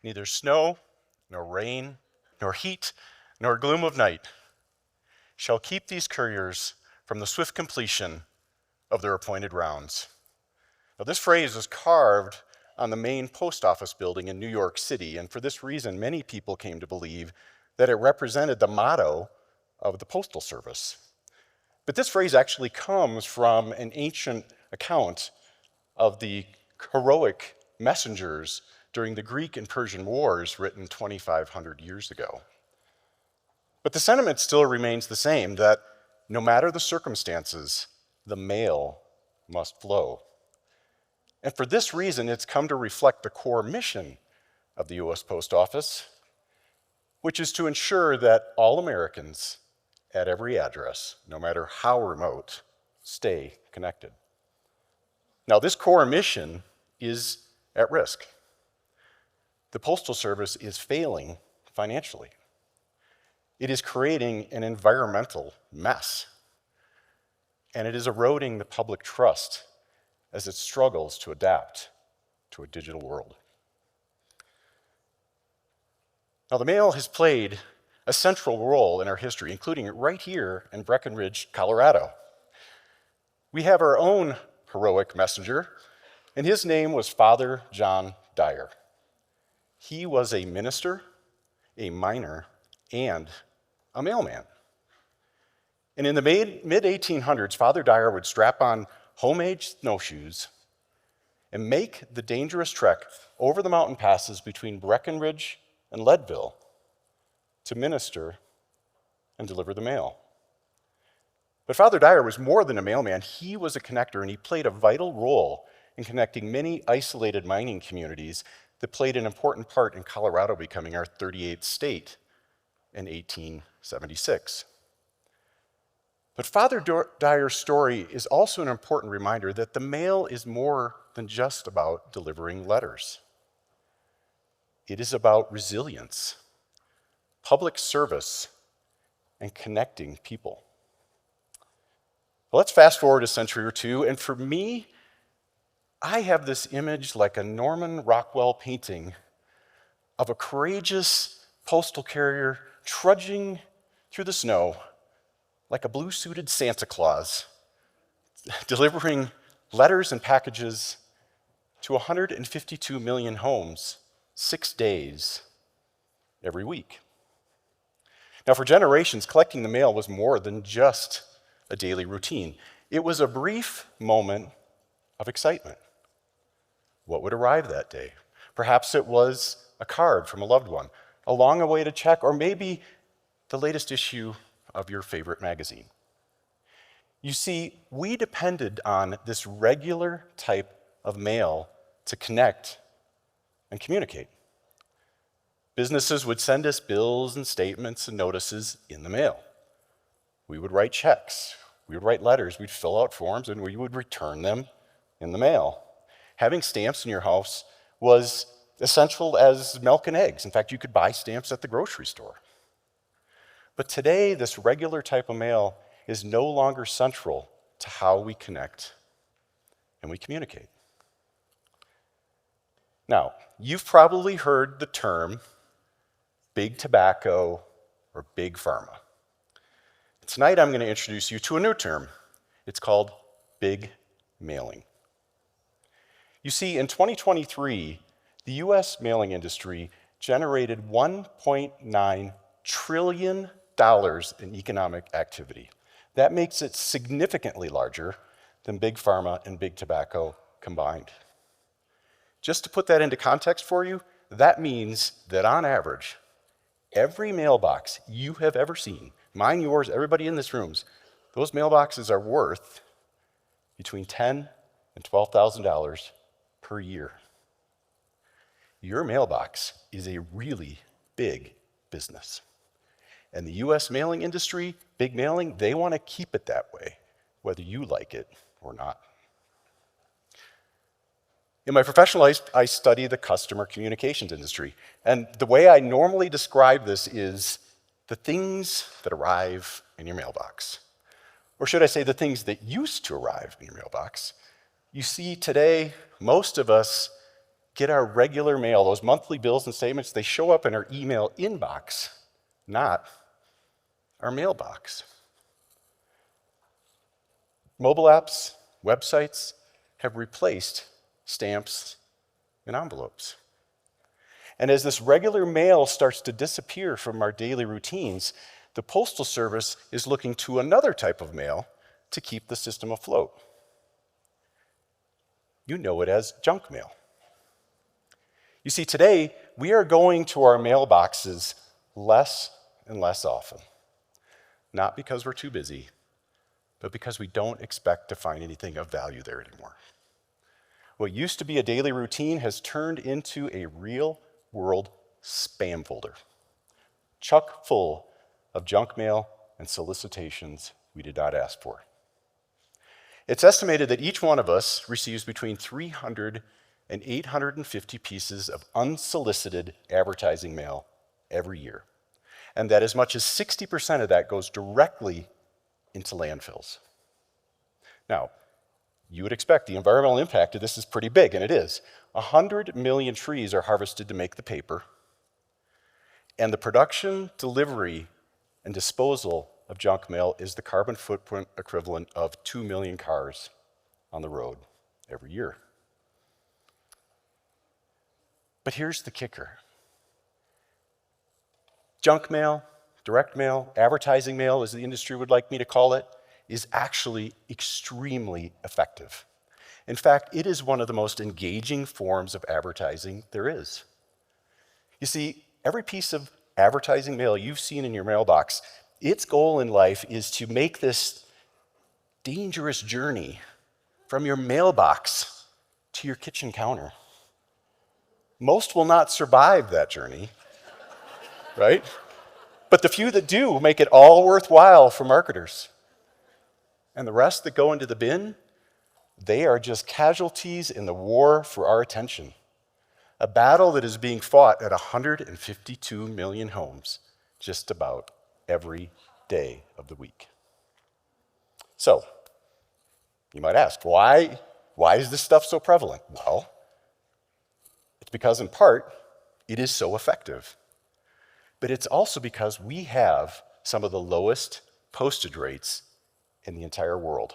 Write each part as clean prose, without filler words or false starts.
neither snow, nor rain, nor heat, nor gloom of night shall keep these couriers from the swift completion of their appointed rounds. Now, this phrase was carved on the main post office building in New York City, and for this reason, many people came to believe that it represented the motto of the Postal Service. But this phrase actually comes from an ancient account of the heroic messengers during the Greek and Persian Wars written 2,500 years ago. But the sentiment still remains the same, that no matter the circumstances, the mail must flow. And for this reason, it's come to reflect the core mission of the U.S. Post Office, which is to ensure that all Americans at every address, no matter how remote, stay connected. Now, this core mission is at risk. The Postal Service is failing financially. It is creating an environmental mess, and it is eroding the public trust as it struggles to adapt to a digital world. Now, the mail has played a central role in our history, including right here in Breckenridge, Colorado. We have our own heroic messenger, and his name was Father John Dyer. He was a minister, a miner, and a mailman. And in the mid-1800s, Father Dyer would strap on homemade snowshoes and make the dangerous trek over the mountain passes between Breckenridge and Leadville to minister and deliver the mail. But Father Dyer was more than a mailman. He was a connector, and he played a vital role in connecting many isolated mining communities that played an important part in Colorado becoming our 38th state in 1876. But Father Dyer's story is also an important reminder that the mail is more than just about delivering letters. It is about resilience, public service, and connecting people. Well, let's fast forward a century or two, and for me, I have this image like a Norman Rockwell painting of a courageous postal carrier trudging through the snow like a blue-suited Santa Claus, delivering letters and packages to 152 million homes 6 days every week. Now, for generations, collecting the mail was more than just a daily routine. It was a brief moment of excitement. What would arrive that day? Perhaps it was a card from a loved one, a long-awaited check, or maybe the latest issue of your favorite magazine. You see, we depended on this regular type of mail to connect and communicate. Businesses would send us bills and statements and notices in the mail. We would write checks, we would write letters, we'd fill out forms, and we would return them in the mail. Having stamps in your house was essential as milk and eggs. In fact, you could buy stamps at the grocery store. But today, this regular type of mail is no longer central to how we connect and we communicate. Now, you've probably heard the term big tobacco or big pharma. Tonight, I'm going to introduce you to a new term. It's called big mailing. You see, in 2023, the US mailing industry generated $1.9 trillion in economic activity. That makes it significantly larger than big pharma and big tobacco combined. Just to put that into context for you, that means that on average, every mailbox you have ever seen, mine, yours, everybody in this room, those mailboxes are worth between $10,000 and $12,000 per year. Your mailbox is a really big business. And the US mailing industry, big mailing, they want to keep it that way, whether you like it or not. In my professional life, I study the customer communications industry. And the way I normally describe this is the things that arrive in your mailbox. Or should I say the things that used to arrive in your mailbox. You see, today, most of us get our regular mail, those monthly bills and statements, they show up in our email inbox, not our mailbox. Mobile apps, websites have replaced stamps and envelopes. And as this regular mail starts to disappear from our daily routines, the Postal Service is looking to another type of mail to keep the system afloat. You know it as junk mail. You see, today, we are going to our mailboxes less and less often. Not because we're too busy, but because we don't expect to find anything of value there anymore. What used to be a daily routine has turned into a real-world spam folder, chock full of junk mail and solicitations we did not ask for. It's estimated that each one of us receives between 300 and 850 pieces of unsolicited advertising mail every year, and that as much as 60% of that goes directly into landfills. Now, you would expect the environmental impact of this is pretty big, and it is. 100 million trees are harvested to make the paper, and the production, delivery, and disposal of junk mail is the carbon footprint equivalent of 2 million cars on the road every year. But here's the kicker. Junk mail, direct mail, advertising mail, as the industry would like me to call it, is actually extremely effective. In fact, it is one of the most engaging forms of advertising there is. You see, every piece of advertising mail you've seen in your mailbox, its goal in life is to make this dangerous journey from your mailbox to your kitchen counter. Most will not survive that journey, right? But the few that do make it all worthwhile for marketers. And the rest that go into the bin, they are just casualties in the war for our attention. A battle that is being fought at 152 million homes just about every day of the week. So, you might ask, why is this stuff so prevalent? Well, it's because in part, it is so effective. But it's also because we have some of the lowest postage rates in the entire world.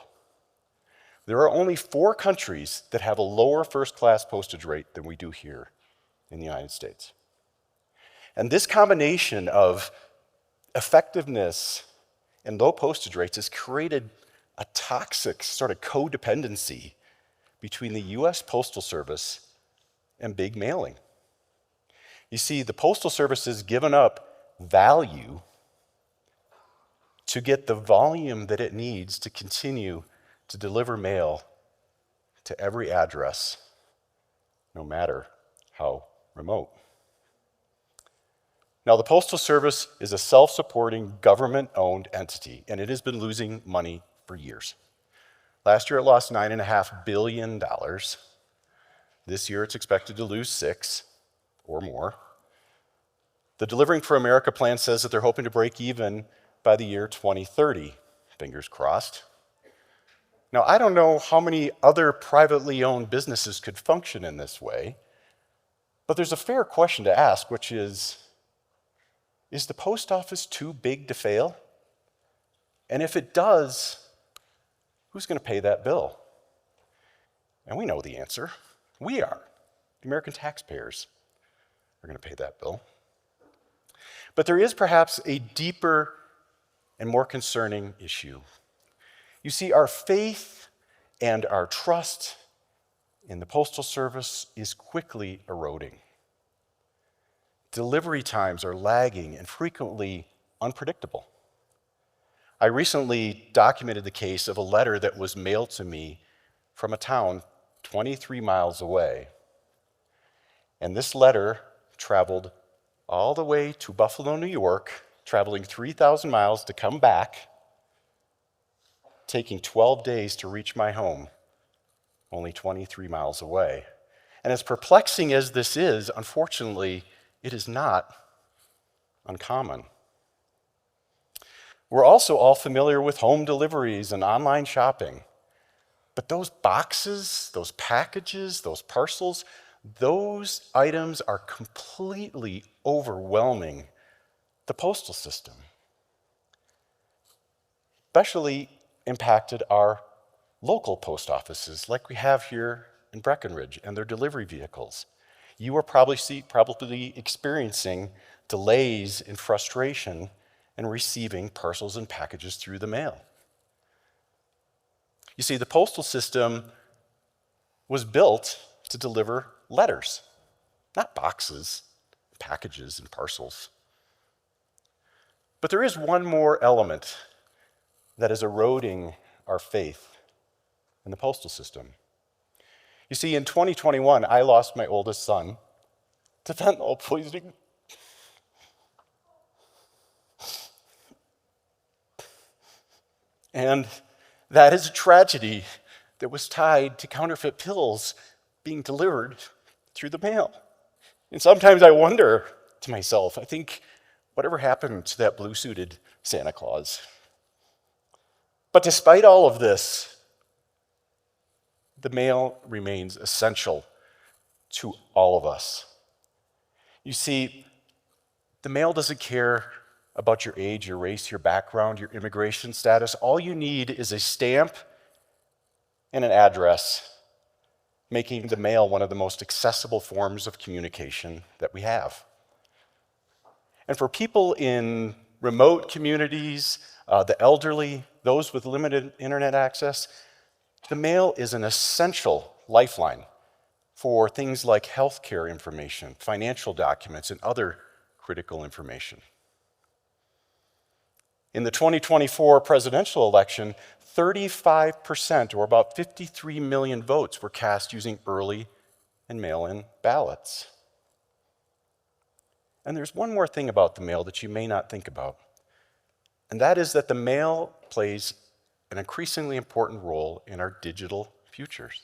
There are only 4 countries that have a lower first-class postage rate than we do here in the United States. And this combination of effectiveness and low postage rates has created a toxic sort of codependency between the US Postal Service and big mailing. You see, the Postal Service has given up value to get the volume that it needs to continue to deliver mail to every address, no matter how remote. Now, the Postal Service is a self-supporting, government-owned entity, and it has been losing money for years. Last year, it lost $9.5 billion. This year, it's expected to lose $6 or more. The Delivering for America plan says that they're hoping to break even by the year 2030. Fingers crossed. Now, I don't know how many other privately owned businesses could function in this way, but there's a fair question to ask, which is the post office too big to fail? And if it does, who's going to pay that bill? And we know the answer. We are. The American taxpayers are going to pay that bill. But there is perhaps a deeper and more concerning issue. You see, our faith and our trust in the Postal Service is quickly eroding. Delivery times are lagging and frequently unpredictable. I recently documented the case of a letter that was mailed to me from a town 23 miles away. And this letter traveled all the way to Buffalo, New York, traveling 3,000 miles to come back, taking 12 days to reach my home, only 23 miles away. And as perplexing as this is, unfortunately, it is not uncommon. We're also all familiar with home deliveries and online shopping. But those boxes, those packages, those parcels, those items are completely overwhelming the postal system. Especially impacted our local post offices like we have here in Breckenridge and their delivery vehicles. You are probably experiencing delays and frustration in receiving parcels and packages through the mail. You see, the postal system was built to deliver letters, not boxes, packages, and parcels. But there is one more element that is eroding our faith in the postal system. You see, in 2021, I lost my oldest son to fentanyl poisoning. And that is a tragedy that was tied to counterfeit pills being delivered through the mail. And sometimes I wonder to myself, I think, whatever happened to that blue-suited Santa Claus? But despite all of this, the mail remains essential to all of us. You see, the mail doesn't care about your age, your race, your background, your immigration status. All you need is a stamp and an address, making the mail one of the most accessible forms of communication that we have. And for people in remote communities, the elderly, those with limited internet access, the mail is an essential lifeline for things like healthcare information, financial documents, and other critical information. In the 2024 presidential election, 35%, or about 53 million votes, were cast using early and mail-in ballots. And there's one more thing about the mail that you may not think about, and that is that the mail plays an increasingly important role in our digital futures.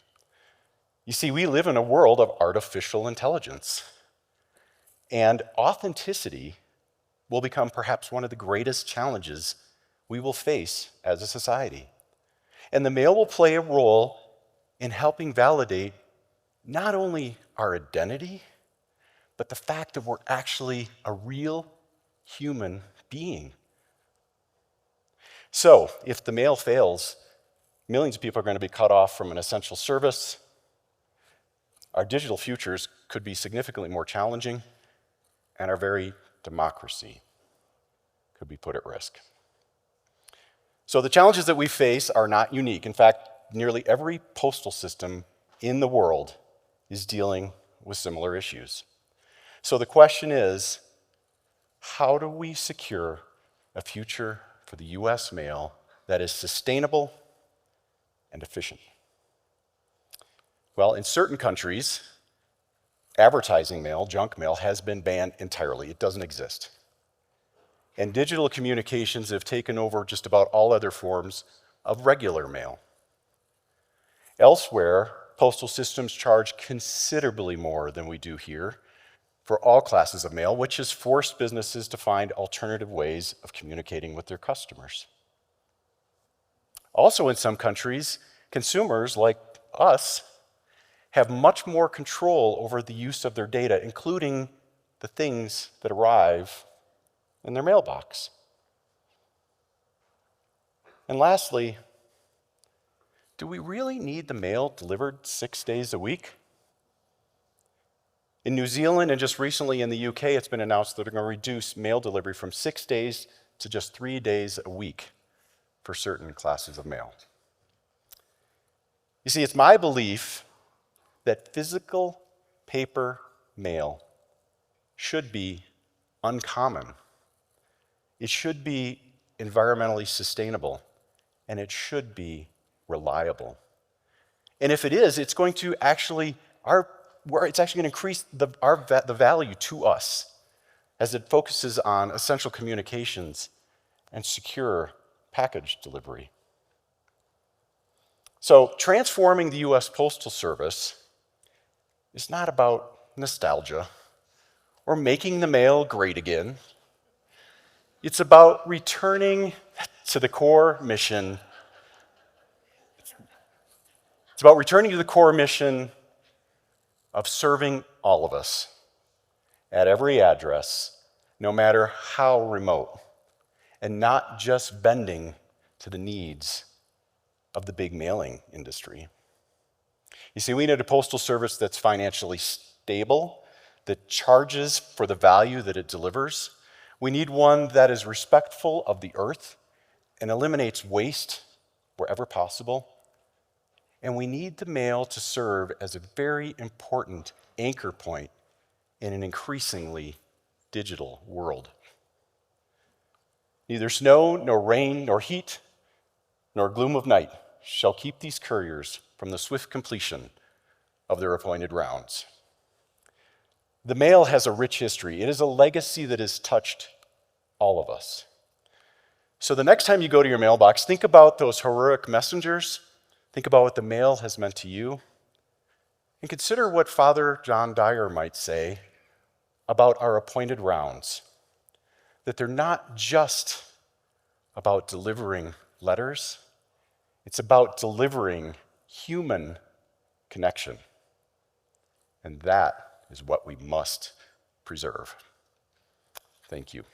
You see, we live in a world of artificial intelligence, and authenticity will become perhaps one of the greatest challenges we will face as a society. And the mail will play a role in helping validate not only our identity, but the fact that we're actually a real human being. So, if the mail fails, millions of people are going to be cut off from an essential service. Our digital futures could be significantly more challenging, and our very democracy could be put at risk. So the challenges that we face are not unique. In fact, nearly every postal system in the world is dealing with similar issues. So the question is, how do we secure a future for the US mail that is sustainable and efficient? Well, in certain countries, advertising mail, junk mail, has been banned entirely. It doesn't exist. And digital communications have taken over just about all other forms of regular mail. Elsewhere, postal systems charge considerably more than we do here for all classes of mail, which has forced businesses to find alternative ways of communicating with their customers. Also, in some countries, consumers like us have much more control over the use of their data, including the things that arrive in their mailbox. And lastly, do we really need the mail delivered 6 days a week? In New Zealand and just recently in the UK, it's been announced that they're going to reduce mail delivery from 6 days to just 3 days a week for certain classes of mail. You see, it's my belief that physical paper mail should be uncommon. It should be environmentally sustainable, and it should be reliable. And if it is, it's going to actually increase the value to us as it focuses on essential communications and secure package delivery. So transforming the US Postal Service is not about nostalgia or making the mail great again. It's about returning to the core mission. It's about returning to the core mission of serving all of us at every address, no matter how remote, and not just bending to the needs of the big mailing industry. You see, we need a postal service that's financially stable, that charges for the value that it delivers. We need one that is respectful of the earth and eliminates waste wherever possible. And we need the mail to serve as a very important anchor point in an increasingly digital world. Neither snow, nor rain, nor heat, nor gloom of night shall keep these couriers from the swift completion of their appointed rounds. The mail has a rich history. It is a legacy that has touched all of us. So the next time you go to your mailbox, think about those heroic messengers. Think about what the mail has meant to you. And consider what Father John Dyer might say about our appointed rounds. That they're not just about delivering letters. It's about delivering human connection. And that is what we must preserve. Thank you.